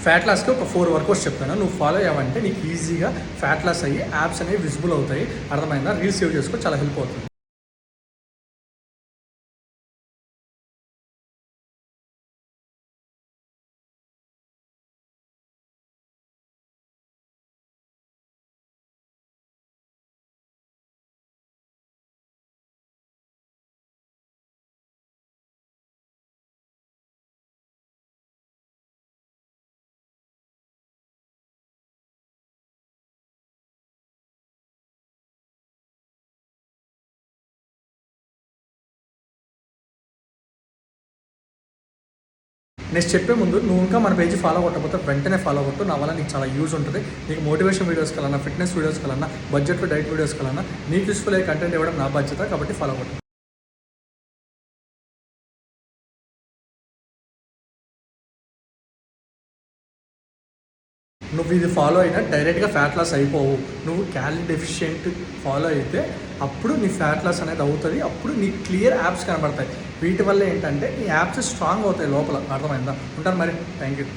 Fat లాస్కి ఒక 4 workouts చెప్తాను. నువ్వు ఫాలో అయ్యావంటే నీకు ఈజీగా ఫ్యాట్ లాస్ అయ్యి యాప్స్ అనేవి విజిబుల్ అవుతాయి. అర్థమైందా? రీల్స్ సేవ్ చేసుకో, చాలా హెల్ప్ అవుతుంది. నెక్స్ట్ చెప్పే ముందు నువ్వు ఇంకా మన పేజీ ఫాలో కొట్టకపోతే వెంటనే ఫాలో కొట్టు. నా వల్ల నీకు చాలా యూజ్ ఉంటుంది. నీకు మోటివేషన్ వీడియోస్ కలన్నా, ఫిట్నెస్ వీడియోస్ కలన్నా, బడ్జెట్లో డైట్ వీడియోస్ కలన్నా నీకు యూస్ఫుల్ అయ్యే కంటెంట్ ఇవ్వడం నా బాధ్యత. కాబట్టి ఫాలో కొట్టు. నువ్వు ఇది ఫాలో అయినా డైరెక్ట్గా ఫ్యాట్ లాస్ అయిపోవు. నువ్వు క్యాలరీ డెఫిషియెంట్ ఫాలో అయితే అప్పుడు నీ ఫ్యాట్ లాస్ అనేది అవుతుంది. అప్పుడు నీ క్లియర్ యాప్స్ కనబడతాయి. వీటి వల్ల ఏంటంటే నీ యాప్స్ స్ట్రాంగ్ అవుతాయి లోపల. అర్థమైందా? ఉంటాను మరి. Thank you.